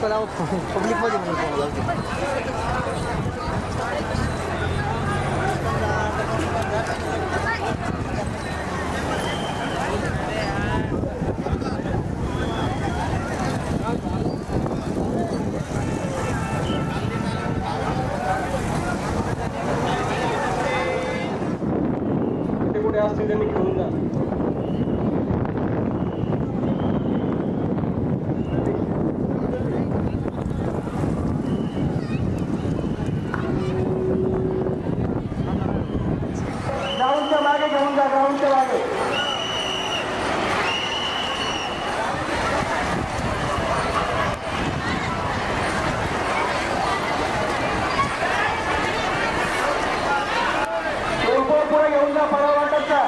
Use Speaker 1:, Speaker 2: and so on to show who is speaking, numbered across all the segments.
Speaker 1: पब्लिकमध्ये कुठे असतील त्यांनी घेऊन जा. ग्राउंडच्या मागे घेऊन जा, ग्राउंडच्या मागे. पुढे घेऊन जा, परवा वाटतचा.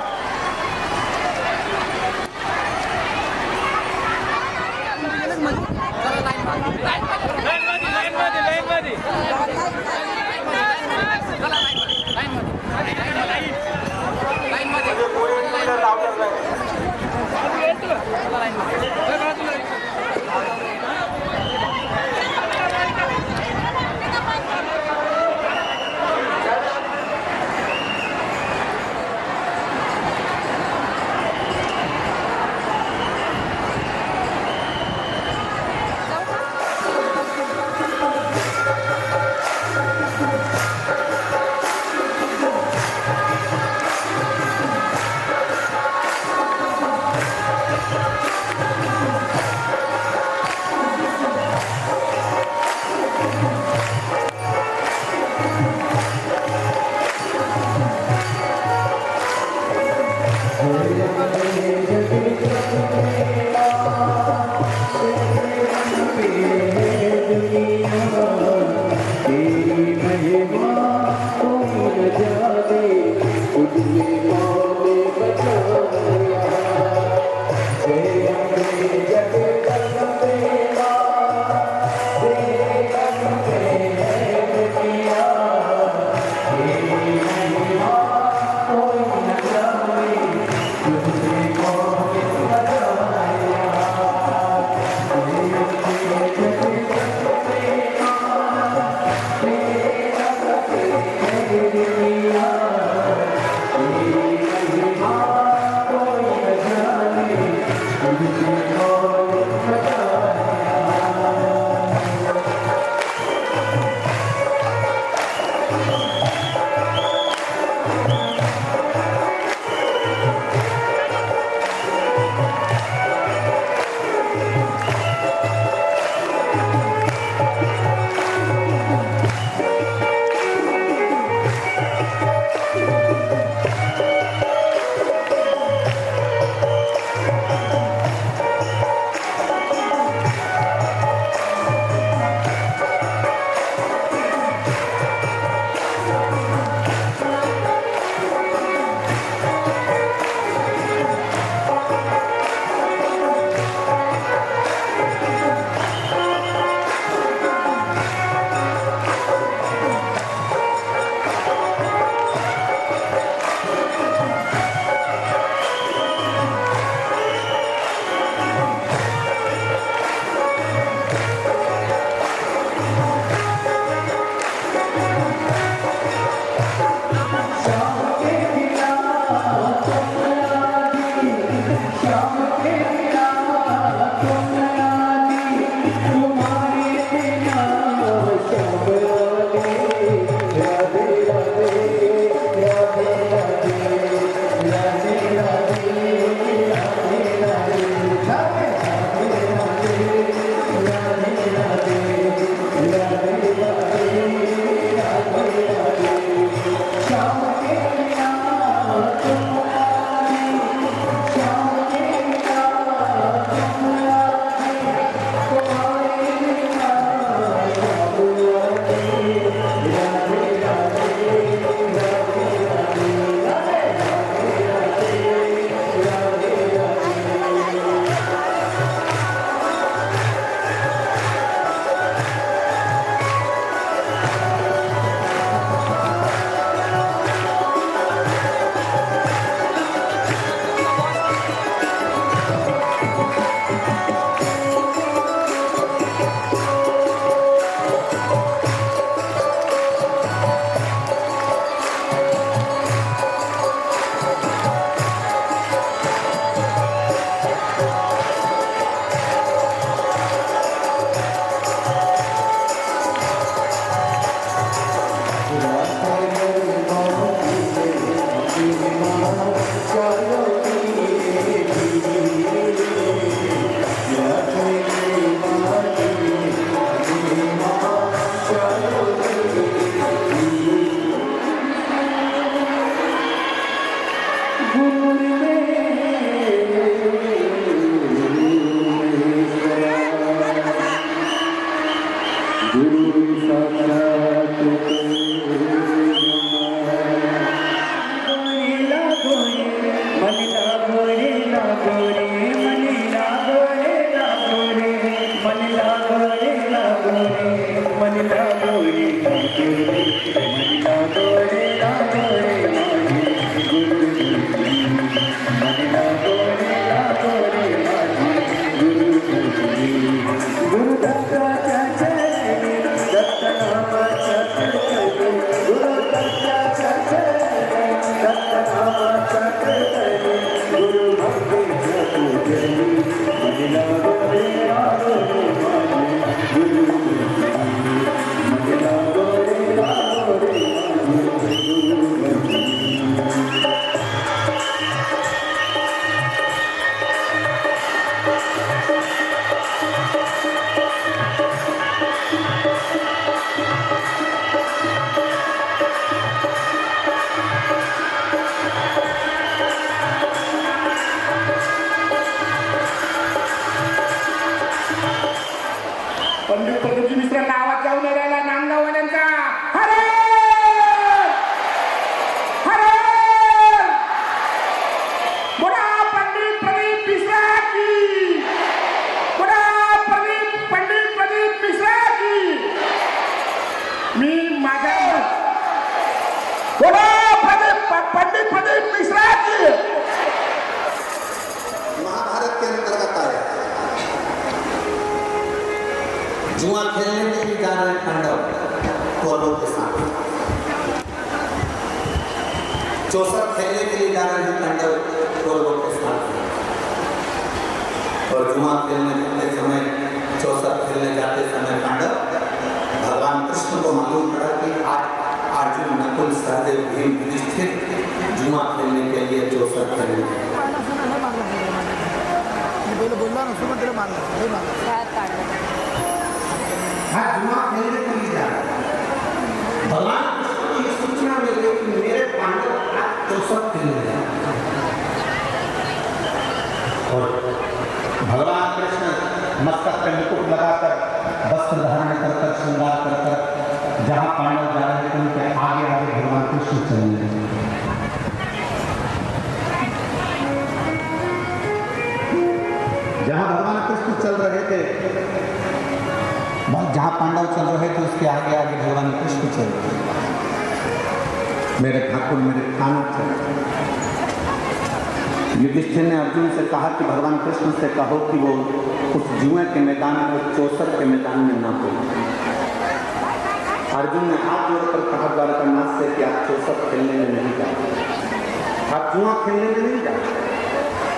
Speaker 2: पंडित प्रदीपजी मिश्रांना आवाज जाऊन राहिला नांदगाववाल्यांचा. हरे हरे बोला पंडित प्रदीप मिश्रा की, बोला पंडित प्रदीप मिश्रा की. मी माझ्या बोला पंडित प्रदीप मिश्रा की.
Speaker 3: महाभारत के अंतर्गत आया जुआ खेलने के लिए जा रहे पांडव कौरवों के साथ, चौसर खेलने के लिए जा रहे हैं पांडव कौरवों के साथ. और जुआ खेलने जाते समय, चौसर खेलने जाते समय पांडव भगवान कृष्ण को मालूम पड़ा कि आज अर्जुन, नकुल, सहदेव, भीम, युधिष्ठिर जुआ खेलने के लिए चौसर खेलने. हाँ, जुआ खेलने के लिए जा रहे हैं. भगवान कृष्ण को ये सूचना मिल गई कि मेरे पांडव आज चौसर खेलने जा रहे हैं. और भगवान कृष्ण मस्तक पे मुकुट लगाकर, वस्त्र धारण कर श्रृंगार कर जहाँ पांडव जा रहे थे उनके आगे आगे भगवान कृष्ण चल रहे हैं. जहाँ भगवान कृष्ण चल रहे थे, जहाँ पांडव चल रहे थे उसके आगे आगे भगवान कृष्ण चल रहे थे. मेरे ठाकुर, मेरे खाना थे. युधिष्ठिर ने अर्जुन से कहा कि भगवान कृष्ण से कहो कि वो उस जुए के मैदान में, उस चौसर के मैदान में ना हो. अर्जुन ने हाथ जोड़कर कहा द्वारकानाथ से कि आप चौसर खेलने में नहीं जाए, आप जुआ खेलने में नहीं जाए.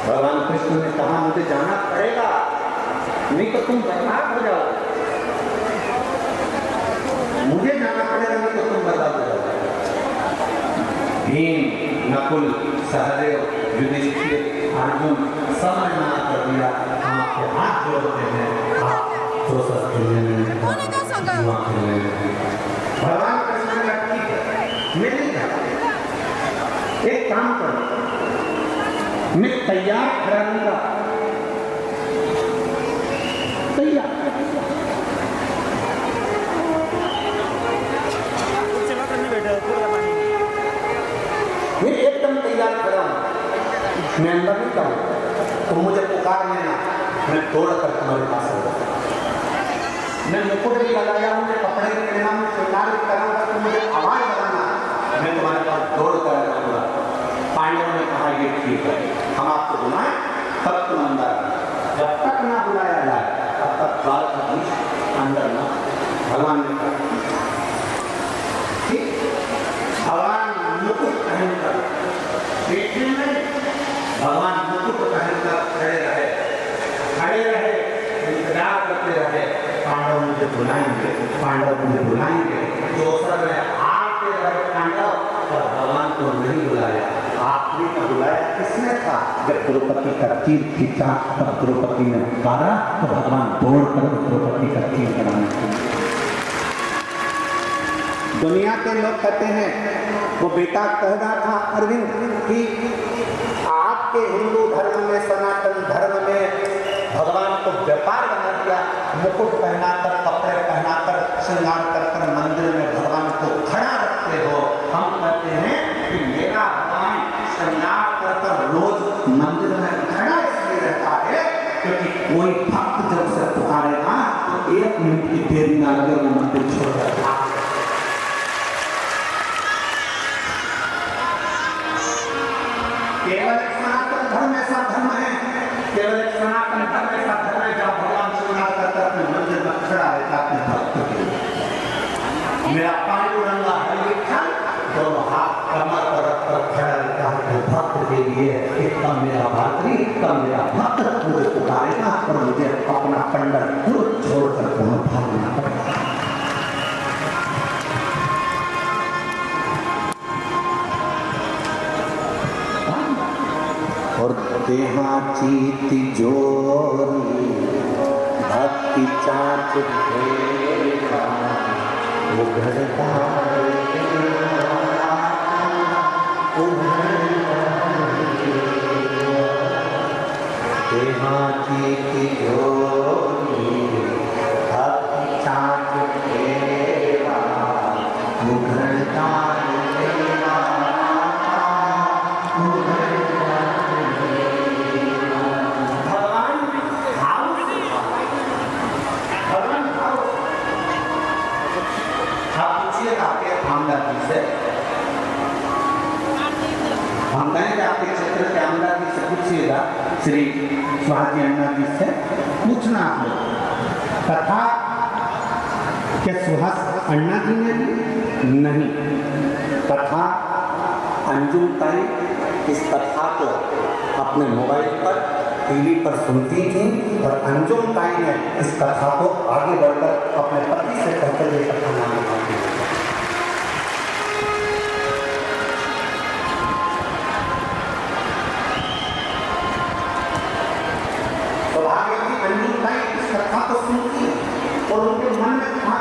Speaker 3: भगवान कृष्ण ने कहा मुझे जाना पड़ेगा, नहीं तो तुम बर्बाद हो जाओ. मुझे जाना पड़ेगा, नहीं तो तुम बर्बाद हो जाओ. भीम, नकुल, सहदेव, युधिष्ठिर, अर्जुन सब ने मना कर दिया. आपके हाथ जोड़ते हैं, आप चौसर खेलने में, जुआ खेलने में. भगवान कृष्ण ने कहा ठीक है, मैं नहीं जाता. एक काम करो, मैं तैयार खड़ा रहूंगा. तैयार मैं एकदम तैयार खड़ा हूं. मैं अंदर नहीं जाऊँ, तुम मुझे पुकार लेना, मैं दौड़ कर तुम्हारे पास आऊंगा. मैं मुकुट भी लगाया हूँ, मैं कपड़े भी पहना हूँ, श्रृंगार भी करा हूँ, तुम मुझे आवाज लगाना, मैं तुम्हारे पास दौड़ कर आऊंगा. पांडवों ने कहा ये ठीक है, हम आपको बुलाएं तब तुम अंदर. जब तक ना बुलाया जाए तब तक द्वारकाधीश अंदर ना. भगवान ने कहा ठीक. भगवान मुकुट पहनकर, पीछे में भगवान मुकुट पहनकर खड़े रहे, इंतजार करते रहे. पांडव मुझे बुलाएंगे, पांडव मुझे बुलाएंगे. चौसर में आते रहे पांडव, पर भगवान को नहीं बुलाया. आखिरी में बुलाया किसने था? जब द्रौपदी का तीर खींचा तब द्रौपदी ने पुकारा तो भगवान दौड़कर द्रौपदी का तीर बनाने लगे. दुनिया के लोग कहते हैं, वो बेटा कह रहा था अरविंद कि आपके हिंदू धर्म में, सनातन धर्म में भगवान को व्यापार बना दिया. मुकुट पहनाकर, कपड़े पहनाकर, देरी ना लगे वो मंदिर छोड़कर भाग गए। केवल एक सनातन धर्म ऐसा धर्म है, केवल एक सनातन धर्म ऐसा धर्म है जहाँ भगवान शिवनाथ करता अपने मंदिर में खड़ा रहता अपने भक्त के लिए। मेरा पांडुरंगा हरिखन दोनों हाथ कमर पर रखकर खड़ा रहता है भक्त के लिए। इतना मेरा भातरी, इतना मेरा भक्त मुझे पुकारेगा और मुझे अपना पंढरपुर छोड़कर वहां भागना पड़ेगा। और देहाची तिजोरी भक्ति चाच भेगा उघड़ता देहाची तिजोरी भक्ति चाच भेगा उघड़ता हम कहेंगे आपके क्षेत्र के आमदार जी से पूछिएगा, श्री स्वाति अन्ना जी से पूछना आप लोग तथा क्या सुहास अन्ना जी ने नहीं तथा अंजुम ताई इस कथा को अपने मोबाइल पर टीवी पर सुनती थी और अंजुम ताई ने इस कथा को आगे बढ़कर अपने पति से कहकर ये कथा नाम लिखाती है। इस कथा को सुनती है और उनके मन में था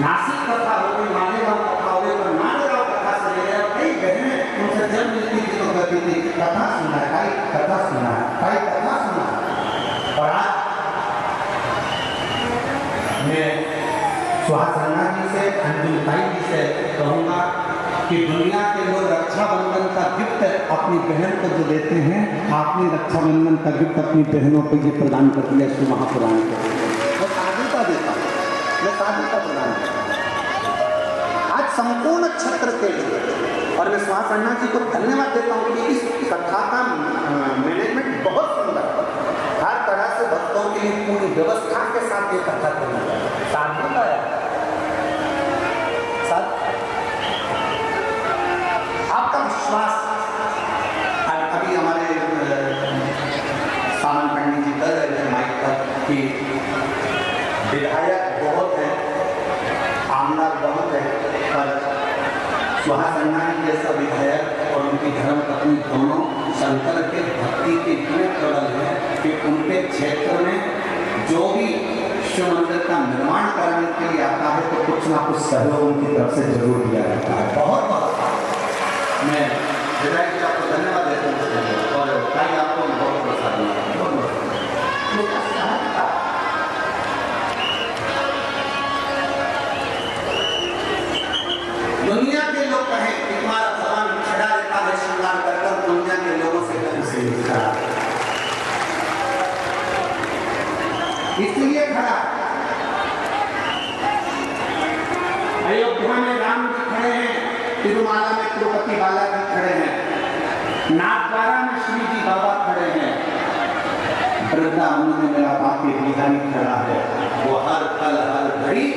Speaker 3: नासिक कथा हो गई, मालेगांव कथा हो गई, पर मालेगांव कथा से ले गए। कई बहनें उनसे जब मिलती थी तो कहती थी कथा सुना है, भाई कथा सुना है, भाई कथा सुना है। और आज मैं सुहास अन्ना जी से, अंजुम ताई जी से कहूँगा कि दुनिया के लोग रक्षाबंधन का गिफ्ट अपनी बहन को जो देते हैं, आपने रक्षाबंधन का गिफ्ट अपनी बहनों को ये प्रदान कर दिया श्री महापुराण को। मैं साधुता देता हूँ, मैं साधुता प्रदान करता हूँ आज संपूर्ण क्षेत्र के लिए। और मैं सुहास अन्ना जी को धन्यवाद देता हूँ कि इस कथा का मैनेजमेंट बहुत सुंदर, हर तरह से भक्तों के लिए पूरी व्यवस्था के साथ ये कथा करना चाहिए। साधुता है आपका विश्वास। अभी हमारे सामन पंडित जी कर रहे थे माइक पर कि विधायक बहुत है, आमदार बहुत है, पर सुहास अन्ना जी जैसा विधायक और उनकी धर्मपत्नी दोनों शंकर के भक्ति के इतने प्रबल हैं कि उनके क्षेत्र में जो भी शिव मंदिर का निर्माण कराने के लिए आता है तो कुछ ना कुछ सहयोग उनकी तरफ से जरूर दिया जाता है। बहुत बहुत मैं विधायक जी आपको धन्यवाद देता हूँ और भाई आपको बहुत प्रसाद दुनिया के लोग कहें कि तुम्हारा भगवान खड़ा रहता है श्रृंगार कर दुनिया के लोगों से कहीं से नहीं खड़ा, इसलिए खड़ा। अयोध्या में राम जी खड़े हैं, तिरुमाला में तिरुपति बालाजी खड़े हैं, नाथद्वारा में श्री जी बाबा खड़े हैं, वृंदावन में मेरा बाकी बिहारी खड़ा है। वो हर पल हर घड़ी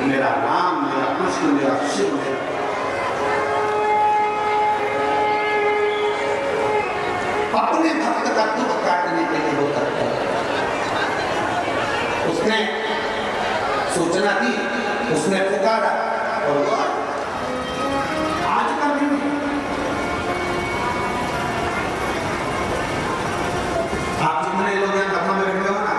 Speaker 3: मेरा राम, मेरा कृष्ण, मेरा शिव है। अपने भक्त का दुख काटने के लिए वो करता है। उसने सूचना दी, उसने पुकारा और वो आज का दिन आप जितने लोग यहाँ कथा में बैठे हो ना,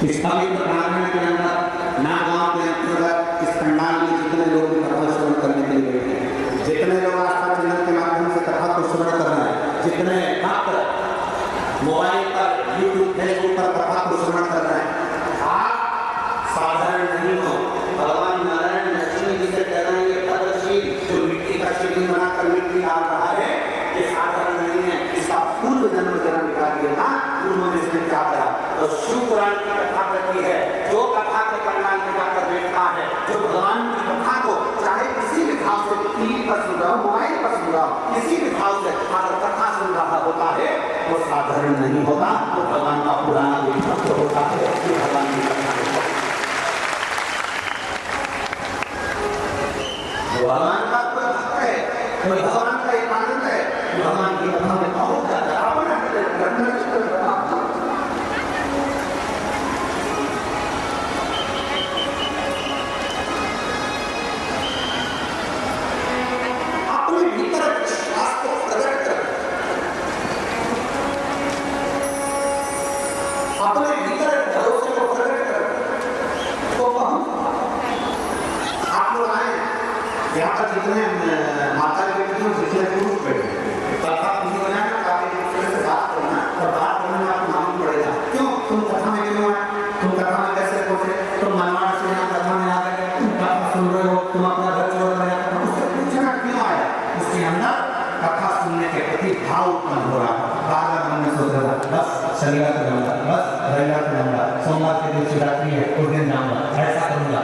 Speaker 3: इस पवित्र प्रांगण के अंदर ना गांव के अंतर्गत इस पंडाल में जितने लोग भी कथा श्रवण करने के लिए बैठे हैं, जितने लोग आस्था चैनल के माध्यम से कथा को श्रवण कर रहे हैं, जितने भक्त मोबाइल पर, यूट्यूब, फेसबुक पर कथा को श्रवण कर रहे हैं, आप साधारण नहीं हो। भगवान नारायण लक्ष्मी जी से कह रहे हैं ये पद्मशील जो मिट्टी का शिवलिंग बनाकर मिट्टी डाल रहा है, ये साधारण नहीं है, इसका पूर्व जन्म जन्म निकालिएगा। उन्होंने तो शिव पुराण की कथा करती है। जो कथा के पंडाल में जाकर बैठता है, जो भगवान की कथा को चाहे किसी भी भाव से, टीवी पर सुन रहा हो, मोबाइल पर सुन रहा हो, किसी भी भाव से अगर कथा सुन रहा होता है वो साधारण नहीं होता, तो भगवान का पुराना व्यक्तित्व होता है। भगवान की कथा भगवान का कोई भक्त है, कोई भगवान का एक आनंद है, भगवान की कथा में बहुत ज्यादा अपना अपने भीतर विश्वास को प्रकट कर, अपने भीतर भरोसे को प्रकट कर। तो आप लोग आए यहाँ पर जितने माता के बेटियों जितने पुरुष बैठे कथा नहीं बनाना, काफी दूसरे से बात करना, और बात करने में आपको मालूम पड़ेगा क्यों तुम कथा में क्यों आए, तुम कथा में कैसे पहुंचे, तुम मनमाना से यहाँ कथा में आ गए, तुम कथा सुन रहे हो, तुम अपना घर छोड़ रहे हो, उससे पूछना क्यों आया। उसके अंदर कथा सुनने के प्रति भाव उत्पन्न हो रहा है। बार मन में सोच रहा बस शनिवार को जाऊंगा, बस रविवार को जाऊंगा, सोमवार के दिन शिवरात्रि है उस दिन जाऊंगा, ऐसा करूंगा,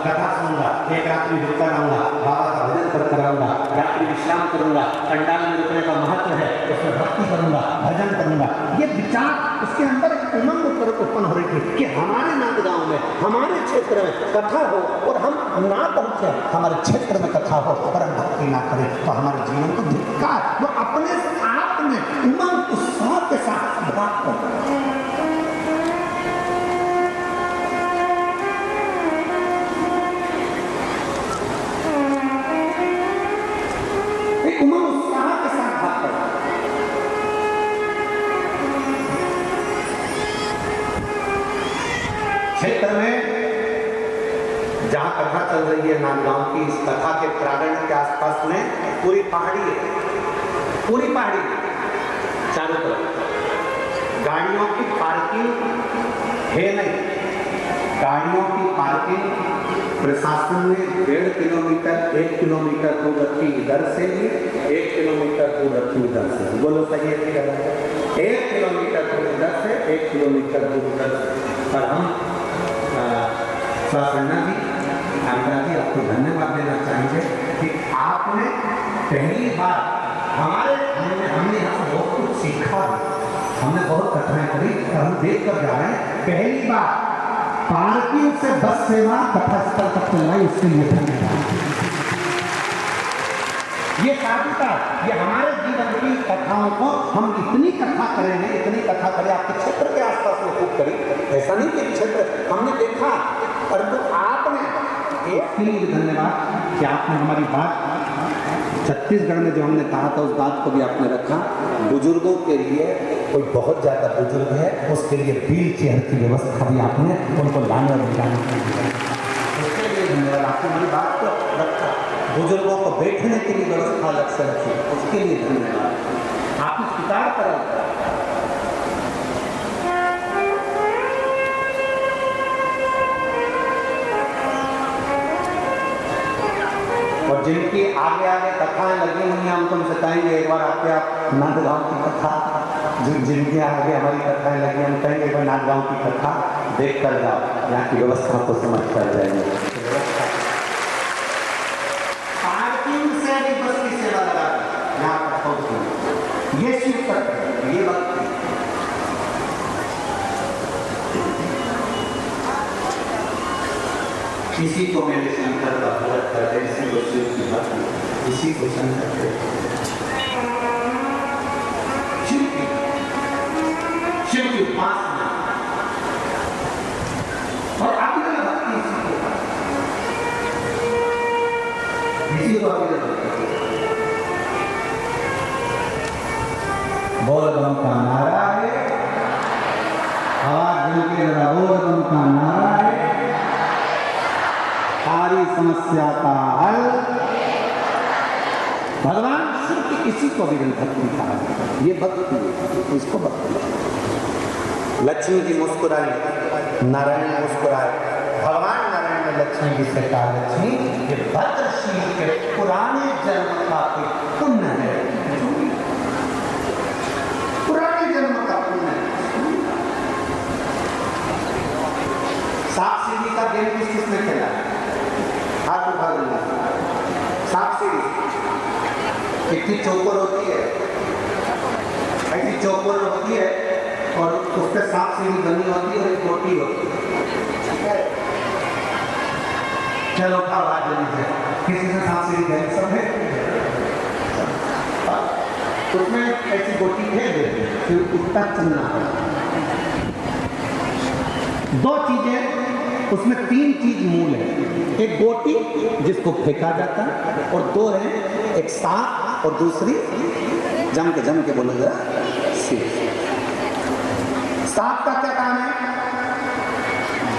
Speaker 3: कथा सुनूंगा, एक रात्रि रुककर आऊंगा, बाबा का भजन कर आऊंगा, रात्रि विश्राम करूंगा, पंडाल में रुकने का महत्व है, उसमें भक्ति करूंगा, भजन करूंगा। ये विचार उसके अंदर एक उमंग उत्पन्न हो रही थी कि हमारे नांदगांव में, हमारे क्षेत्र में कथा हो और हम ना पहुंचे, हमारे क्षेत्र में कथा हो और हम भक्ति ना करें तो हमारे जीवन को धिक्कार। वो अपने आप में उमंग उत्साह के साथ बात करते हैं। उमंग उत्साह के साथ बात करते हैं। क्षेत्र में जहां कथा चल रही है नांदगांव की, इस कथा के प्रांगण के आसपास में पूरी पहाड़ी है, पूरी पहाड़ी चारों तरफ गाड़ियों की पार्किंग है नहीं। गाड़ियों की पार्किंग प्रशासन ने 1.5 किलोमीटर 1 किलोमीटर दूर रखी इधर से ही, 1 किलोमीटर दूर रखी उधर से। बोलो सही है कि गलत है? 1 किलोमीटर दूर इधर से, 1 किलोमीटर दूर उधर से। और हम स्वासन्ना जी, आंध्रा जी, आपको धन्यवाद देना चाहेंगे कि आपने पहली बार हमने यहाँ से बहुत कुछ सीखा, हमने बहुत कथाएं करी और हम देख कर जा रहे हैं। पहली बार पार्किंग से बस सेवा कथा स्थल तक चलना, इसके लिए धन्यवाद। ये साधुता, ये हमारे जीवन की कथाओं को हम इतनी कथा करेंगे, इतनी कथा करें आपके क्षेत्र के आसपास में खूब करें। ऐसा नहीं कि क्षेत्र हमने देखा, परंतु आपने इसके लिए धन्यवाद कि आपने हमारी बात छत्तीसगढ़ में जो हमने कहा था उस बात को भी आपने रखा। बुजुर्गों के लिए कोई बहुत ज़्यादा बुजुर्ग है, उसके लिए व्हील चेयर की व्यवस्था भी आपने उनको लाने और दिलाने के लिए, उसके लिए धन्यवाद। आपने हमारी बात को रखा, बुजुर्गों को बैठने के लिए व्यवस्था अलग से रखी, उसके लिए धन्यवाद। आपने स्वीकार करा और जिनकी आगे आगे कथाएं लगी हुई हैं, हम तुमसे कहेंगे एक बार आपके आप नांदगांव की कथा, जिनकी आगे हमारी कथाएं लगी, हम कहेंगे एक बार नांदगांव की कथा देख कर जाओ, यहाँ की व्यवस्था को समझ कर जाएंगे। पार्किंग से भी बस की सेवा लगा यहाँ पर पहुंची, ये शिव तत्व, ये भक्ति। इसी को मेरे शंकर का भरत करते, इसी को शिव की भक्ति, इसी को शंकर करते, शिव की उपासना और आपकी भक्ति, इसी को आपकी भक्ति। बोल बम का नारा है, आवाज मिल के बोल बम का नारा है, सारी समस्या का हल। भगवान शिव की किसी को भी भक्ति कहा, ये भक्ति, इसको भक्ति। लक्ष्मी जी मुस्कुराई, नारायण मुस्कुराए, भगवान नारायण ने लक्ष्मी जी से कहा, लक्ष्मी ये भद्रशील के पुराने जन्म का एक पुण्य है, पुराने जन्म का पुण्य है। गेम किसने खेला? हाथ उठा देना। सांप सीढ़ी कितनी चौकोर होती है, ऐसी चौकोर होती है और उस पर सांप सीढ़ी बनी होती है और एक गोटी होती है। चलो उठाओ हाथ जल्दी से। किसी ने सांप सीढ़ी खेली? सब है। उसमें ऐसी गोटी फेंक देते, फिर उठता चलना। दो चीजें उसमें, तीन चीज मूल है। एक गोटी जिसको फेंका जाता है और दो है, एक सांप और दूसरी जम के बोलो जरा, सीढ़ी। सांप का क्या काम है?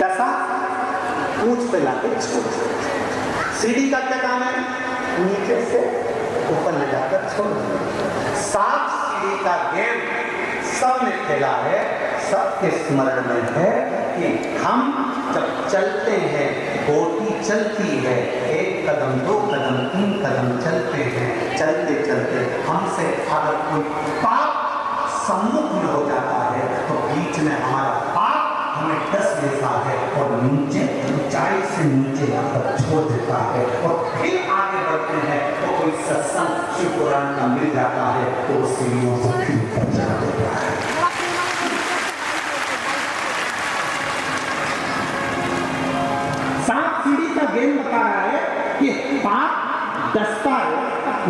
Speaker 3: दशा पूंछ पे लाके छोड़। सीढ़ी का क्या काम है? नीचे से ऊपर ले जाकर छोड़। सांप सीढ़ी का गेम सबने खेला है, सबके स्मरण में है कि हम जब चलते हैं, गोटी चलती है, एक कदम, दो कदम, तीन कदम चलते हैं, चलते चलते हमसे अगर कोई पाप सम्मुख में हो जाता है तो बीच में हमारा पाप हमें डस देता है और नीचे, ऊंचाई से नीचे आकर छोड़ देता है। और फिर आगे बढ़ते हैं तो कोई सत्संग शिव पुराण का मिल जाता है तो वो सीढ़ियों से फिर ऊपर चढ़ा देता है। सांप सीढ़ी का गेम बता रहा है कि पाप डसता है,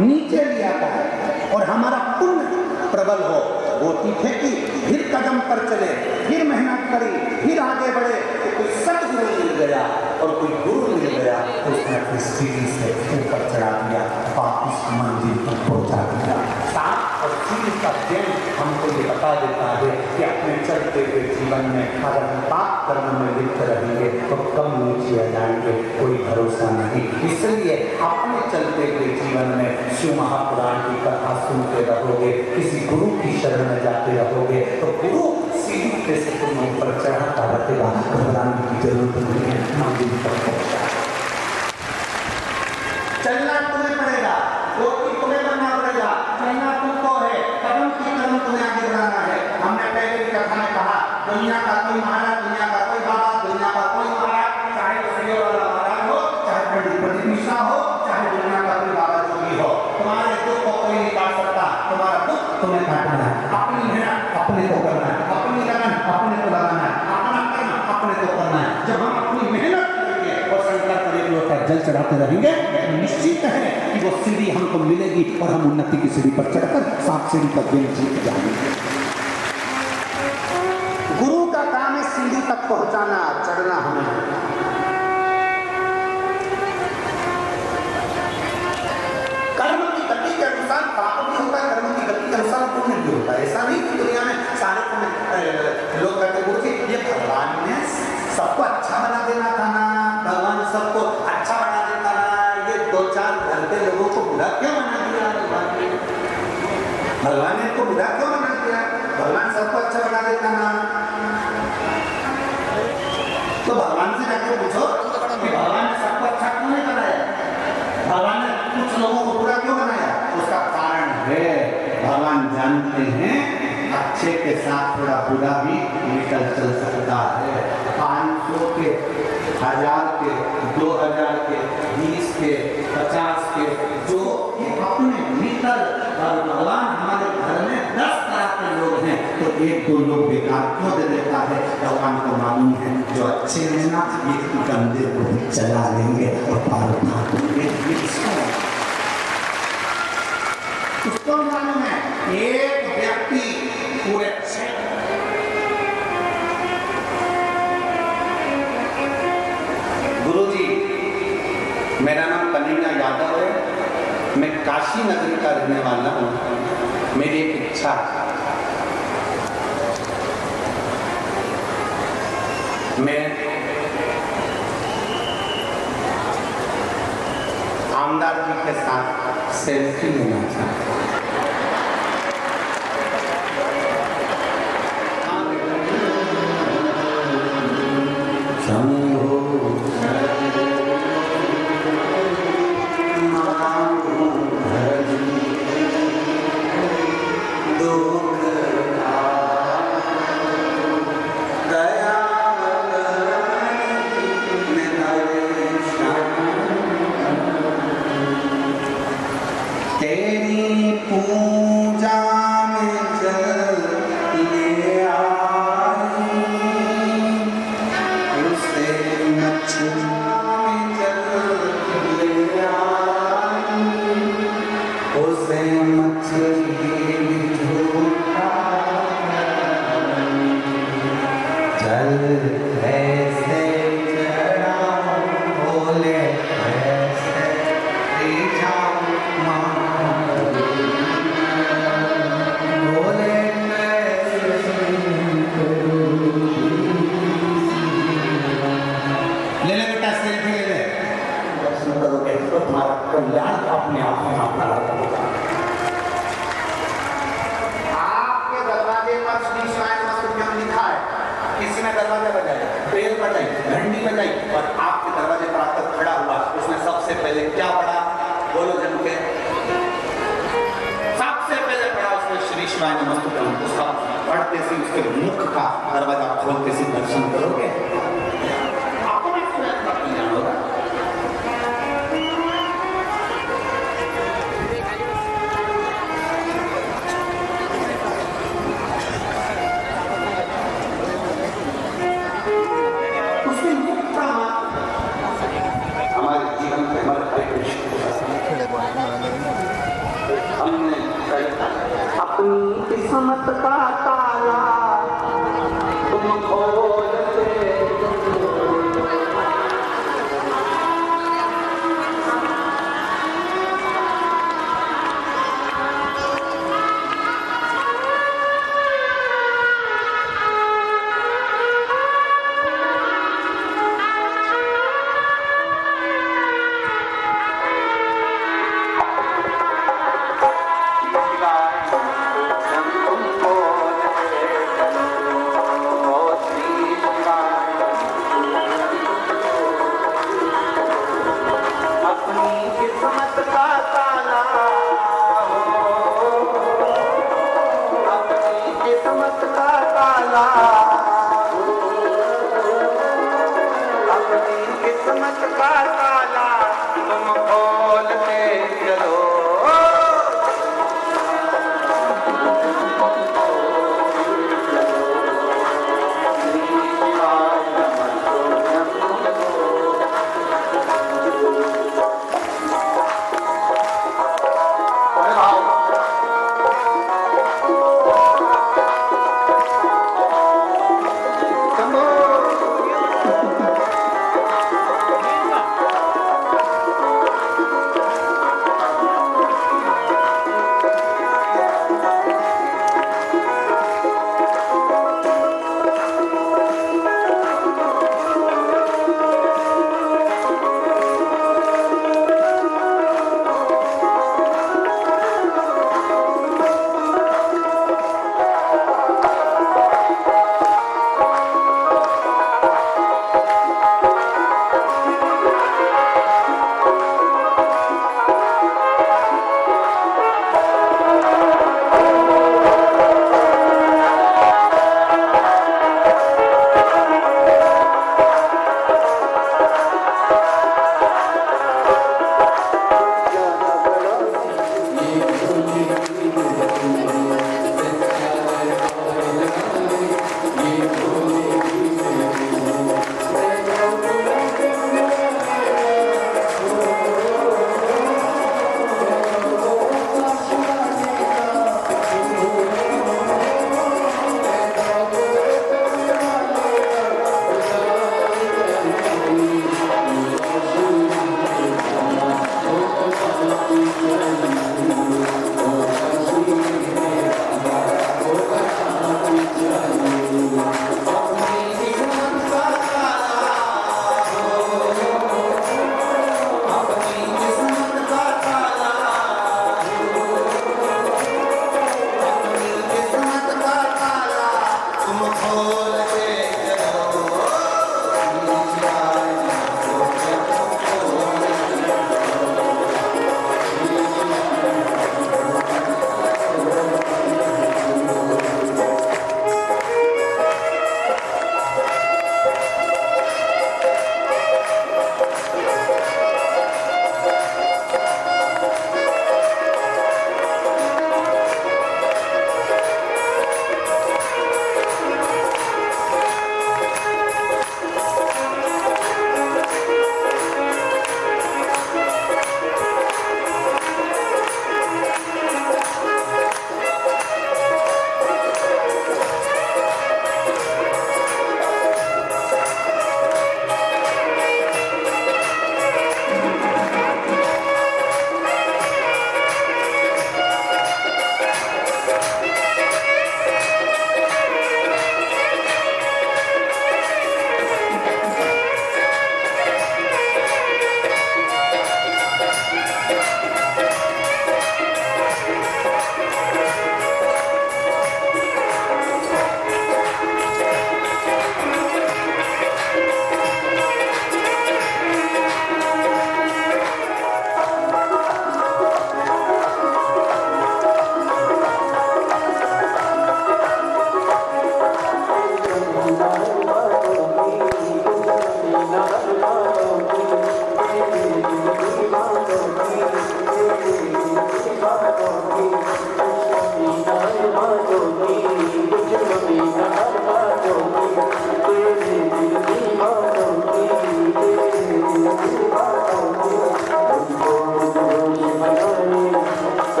Speaker 3: नीचे ले आता है और हमारा पुण्य प्रबल हो, गोटी फेंकी, फिर कदम पर चले, फिर मेहनत करी, फिर आगे बढ़े, तो कोई सतगुरु मिल गया और कोई गुरु मिल गया तो उसने अपनी सीढ़ी से ऊपर चढ़ा दिया, वापिस मंजिल पर पहुंचा दिया। सांप और सीढ़ी का गेम हमको ये बता देता है कि अपने चलते हुए जीवन में अगर हम पाप कर्म में लिप्त रहेंगे तो कम नीचे आ जाएंगे, कोई भरोसा नहीं। इसलिए अपने चलते हुए जीवन में शिव महापुराण की कथा सुनते रहोगे, किसी गुरु की शरण में जाते रहोगे तो गुरु सीढ़ी पे से तुम ऊपर चढ़ाता रहेगा, घबराने की जरूरत नहीं है, मंजिल पर पहुंचा। चलना तुम्हें पड़ेगा, गोटी तुम्हें बनना पड़ेगा, चलना तुमको है, कदम की कदम तुम्हें आगे बढ़ाना है। हमने पहले की कथा में कहा, दुनिया का कोई महाराज, दुनिया का कोई बाबा, दुनिया का कोई महाराज, चाहे उसके वाला महाराज हो, चाहे पंडित मिश्रा हो, चाहे दुनिया का कोई बाबा जोगी हो, तुम्हारे दुख को कोई नहीं काट सकता। तुम्हारा दुख तुम्हें काटना है, अपनी मेहनत अपने को करना है, अपनी लगन अपने को लगाना है, अपना कर्म अपने को करना है। जब हम अपनी मेहनत करेंगे और संकल्प करेंगे और जल चढ़ाते रहेंगे, निश्चित है कि वो सीढ़ी हमको मिलेगी और हम उन्नति की सीढ़ी पर चढ़कर सांप सीढ़ी पर गेम जीत जाएंगे। गुरु का काम है सीढ़ी तक पहुंचाना, चढ़ना हमें। कर्म की गति के अनुसार पाप भी होता है, कर्म की गति के अनुसार पुण्य भी होता है। ऐसा नहीं कि दुनिया में सारे लोग कहते गुरु जी ये भगवान ने सबको अच्छा बना देना था ना, भगवान सबको अच्छा बना देता ना, ये दो चार घर के लोगों को बुरा क्यों बना दिया? भगवान ने इनको बुरा क्यों बना दिया? भगवान सबको अच्छा बना देता ना। तो भगवान से जाके पूछो कि भगवान ने सबको अच्छा क्यों नहीं बनाया, भगवान ने कुछ लोगों को बुरा क्यों बनाया? उसका कारण है भगवान जानते हैं अच्छे के साथ थोड़ा बुरा भी निकल चल सकता है। 500 के, 1000 के, 2000 के, 20 के, 50 के, जो अपने भीतर भगवान हमारे घर में 10 तरह के लोग हैं तो एक दो लोग बेकार क्यों दे देता है? भगवान को मालूम है जो अच्छे हैं ना ये गंदे को भी चला लेंगे और पार उठा देंगे। उसको मालूम है एक व्यक्ति पूरे गुरुजी, मेरा नाम कन्हैया यादव है, मैं काशी नगरी का रहने वाला हूँ। मेरी एक इच्छा, मैं आमदार जी के साथ सेल्फी लेना चाहता हूँ। बेल बजाई, घंटी बजाई और आपके दरवाजे पर आकर खड़ा हुआ। उसने सबसे पहले क्या पढ़ा? बोलो जन के। सबसे पहले पढ़ा उसने श्री शिवाय नमस्तुभ्यम। उसका पढ़ते से उसके मुख का दरवाजा खोलते से दर्शन करोगे, अपने स्वयं का कल्याण होगा। हमारे जीवन में हमारे परिवेश हमने अपनी किस्मत का ताला तुम खोलते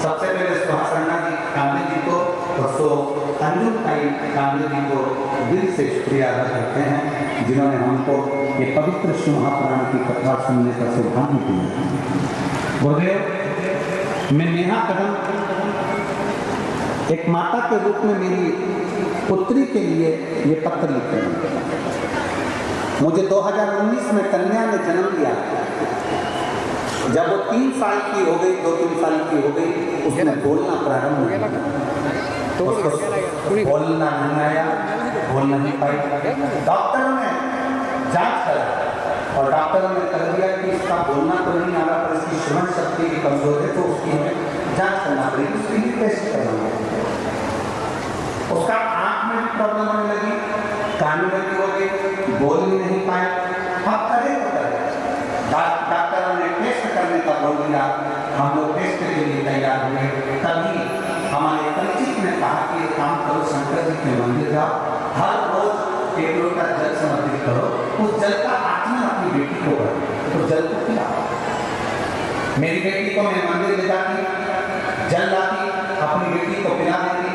Speaker 3: सबसे पहले सुहासना जी कांबले जी को और सो अंजुम भाई कांबले जी को दिल से शुक्रिया अदा करते हैं जिन्होंने हमको ये पवित्र शिव महापुराण की कथा सुनने का सौभाग्य दिया। गुरुदेव, मैं नेहा कदम एक माता के रूप में मेरी पुत्री के लिए ये पत्र लिखते हैं। मुझे 2019 में कन्या ने जन्म लिया। जब वो 3 साल की हो गई, 2-3 साल की हो गई, उसने बोलना प्रारंभ हो गया। तो उसको बोलना नहीं आया, बोल नहीं पाई। डॉक्टरों ने जांच करा और डॉक्टरों ने कह दिया कि इसका बोलना तो नहीं आ रहा, पर इसकी श्रवण शक्ति की कमजोर है, तो उसकी हमें जांच करना पड़ेगी, उसके लिए टेस्ट करना पड़ेगा। उसका आंख में भी प्रॉब्लम होने लगी, कान में भी हो गई, बोल भी नहीं पाए। अब करे तो करे। डॉक्टरों ने टेस्ट करने का बोल दिया, हम लोग टेस्ट के लिए तैयार हुए। तभी हमारे परिचित ने कहा कि एक काम करो, शंकर जी के मंदिर जाओ, हर रोज 1 लोटा जल समर्पित करो, उस जल का आचमन अपनी बेटी को करो, तो जल को पिलाओ। मेरी बेटी को मैं मंदिर ले जाती, जल लाती, अपनी बेटी को पिला देती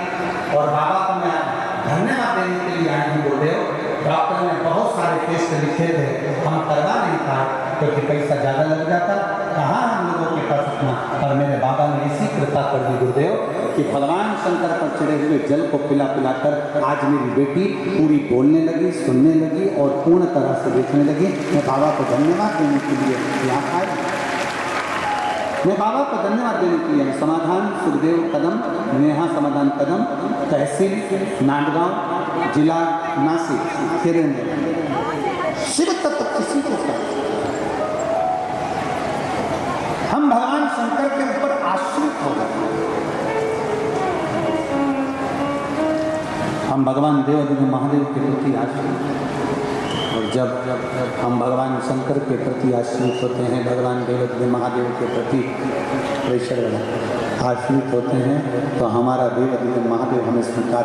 Speaker 3: और बाबा को मैं धन्यवाद देने के लिए आई हूँ। गुरुदेव, डॉक्टर ने बहुत सारे टेस्ट लिखे थे, हम करवा नहीं पाए क्योंकि पैसा ज़्यादा लग जाता, कहाँ हम लोगों के पास इतना। पर मेरे बाबा ने ऐसी कृपा कर दी गुरुदेव कि भगवान शंकर पर चढ़े हुए जल को पिला पिलाकर आज मेरी बेटी पूरी बोलने लगी, सुनने लगी और पूर्ण तरह से देखने लगी। मैं बाबा को धन्यवाद देने के लिए यहाँ आया। मैं बाबा को धन्यवाद देने के लिए समाधान सुखदेव कदम, नेहा समाधान कदम, तहसील नांदगांव, जिला नासिक, शिव तत्व किसी को हम भगवान शंकर के ऊपर आश्रित हो गए। हम भगवान देव महादेव के प्रति आश्रित, और जब हम भगवान शंकर के प्रति आश्रित होते हैं, भगवान देव महादेव के प्रति प्रेशर आश्रित होते हैं, तो हमारा देव महादेव हमें स्वीकार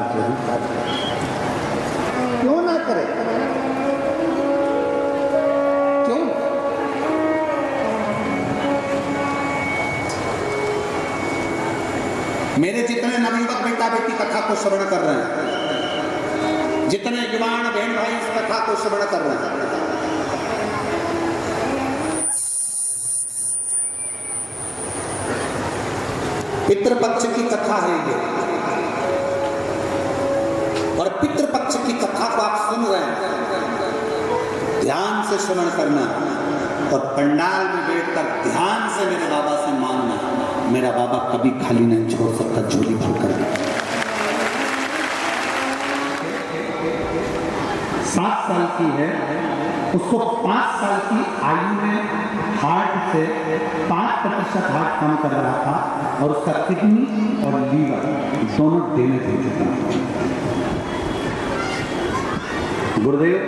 Speaker 3: क्यों ना करे? क्यों? मेरे जितने नवयुवक बेटा बेटी कथा को श्रवण कर रहे हैं, जितने युवान बहन भाई इस कथा को श्रवण कर रहे हैं, पितृपक्ष की कथा है ये, और पितृपक्ष की कथा को आप सुन रहे हैं, ध्यान से श्रवण करना और पंडाल में बैठकर ध्यान से मेरे बाबा से मांगना। मेरा बाबा कभी खाली नहीं छोड़ सकता, झोली भर कर। 7 साल की है, उसको 5 साल की आयु में हार्ट से 5% हार्ट काम कर रहा था और उसका किडनी और लीवर दोनों डैमेज हो चुका। गुरुदेव,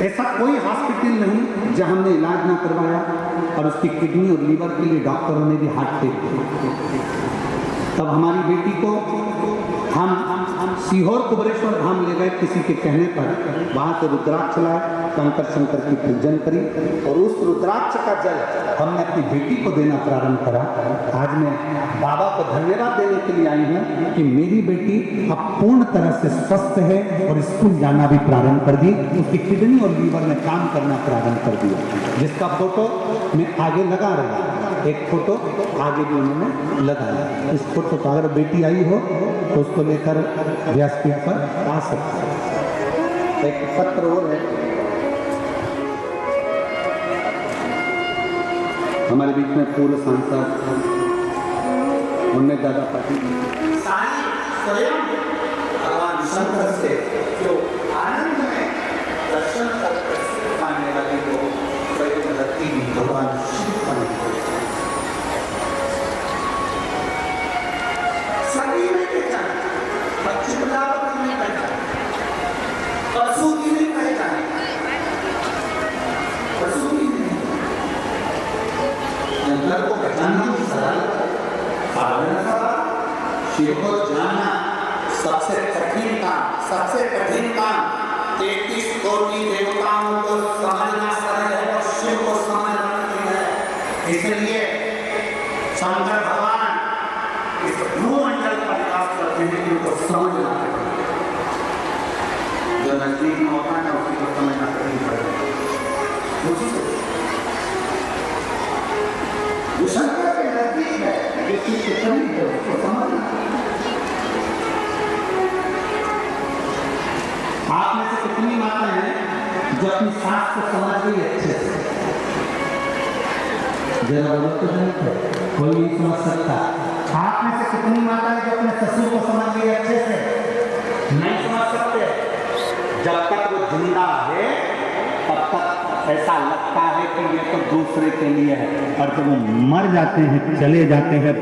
Speaker 3: ऐसा कोई हॉस्पिटल नहीं जहां हमने इलाज ना करवाया और उसकी किडनी और लीवर के लिए डॉक्टरों ने भी हार्ट टेक किया। तब हमारी बेटी को हम सीहोर कुबरेश्वर धाम ले गए किसी के कहने पर, वहां से रुद्राक्ष लाए, कंकर शंकर की पूजन करी और उस रुद्राक्ष का जल हमने अपनी बेटी को देना प्रारंभ करा। आज मैं बाबा को धन्यवाद देने के लिए आई हूँ कि मेरी बेटी अब पूर्ण तरह से स्वस्थ है और स्कूल जाना भी प्रारंभ कर दी, उसकी किडनी और लीवर ने काम करना प्रारंभ कर दिया, जिसका फोटो मैं आगे लगा रहा हूँ। एक फोटो आगे भी उन्होंने लगाया। इस फोटो को अगर बेटी आई हो तो उसको लेकर व्यासपीठ पर आ सकते हैं। एक पत्र और है हमारे बीच में, पूर्व सांसद उनने दादा पाटिल स्वयं भगवान शंकर से जो आनंद में दर्शन करके पाने वाली को स्वयं रखी भगवान शिव सभी में पहचान, पक्षी प्रजापति में पहचान, पशु की नहीं पहचान, पशु की नहीं, जंगल को पहचानना भी सरल साधारण सवाल, शिव को जानना सबसे कठिन काम। 33 कोटि देवताओं को समझना सरल है और शिव को समझना कठिन है। इसलिए शंकर भगवान इस भूमंडल का विकास करते हैं इनको समझना है। जो नजदीक में होता है ना उसी को समझना कठिन पड़ता है। जो शंकर के नजदीक है जो चीज के करीब है उसको समझना। आप में से कितनी माताएं हैं जो अपनी सास को समझ गई अच्छे से? जरा बोलो तो नहीं थे, कोई नहीं समझ सकता। आप में से कितनी माताएं जो अपने ससुर को समझ गई अच्छे से? नहीं समझ सकते। जब तक वो जिंदा है तब तक ऐसा लगता है कि ये तो दूसरे के लिए है, और जब वो मर जाते हैं, चले जाते हैं,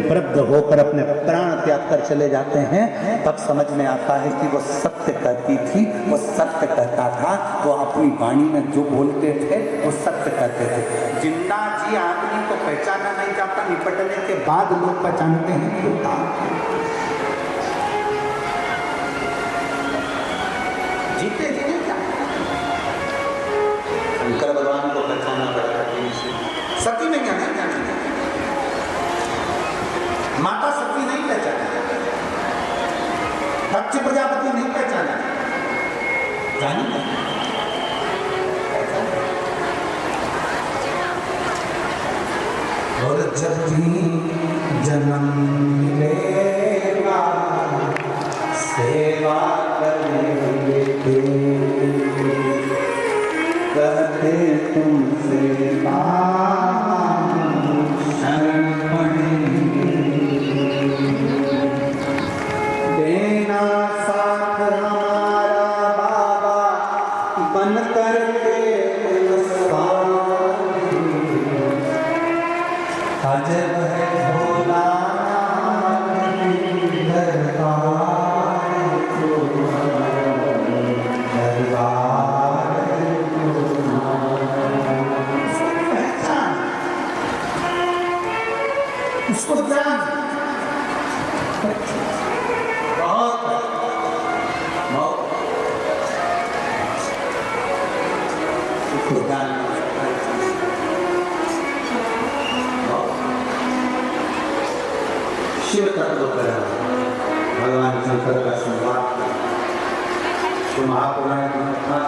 Speaker 3: वृद्ध होकर अपने प्राण त्याग कर चले जाते हैं, तब समझ में आता है कि वो सत्य कहती थी, वो सत्य कहता था, वो अपनी वाणी में जो बोलते थे वो सत्य कहते थे। जिंदा जी आदमी को पहचाना नहीं जाता, निपटने के बाद लोग पहचानते हैं कि वो जीते जीते क्या शंकर भगवान को पहचानना पड़ता है। सती में क्या नहीं जाना, माता सती नहीं पहचाना, दक्ष प्रजापति नहीं पहचाना, जानी और जब भी जन्म मिलेगा सेवा करने कहते तुमसे शरण देना साथ हमारा बाबा बन करके अजब है भोला उसको जान बहुत उसको जान शिव तत्व पर भगवान शंकर का संवाद जो महापुराण की कथा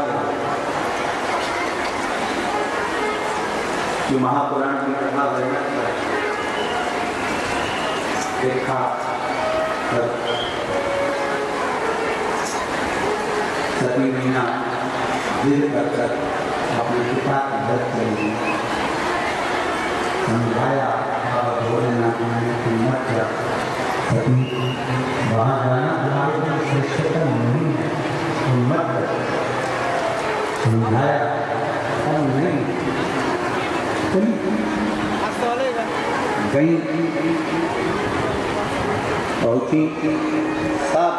Speaker 3: जो महापुराण की कथा वर्णन कर देखा सती मीना दिल कर अपने पिता के घर चली, समझाया बाबा भोलेनाथ ने कि मत जा, सती वहाँ जाना हमारे लिए श्रेष्ठता नहीं है, तुम मत कर। समझाया हम नहीं गई पहुंची सब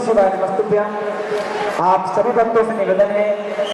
Speaker 4: शिवाय नमस्तुभ्यं। आप सभी भक्तों से निवेदन है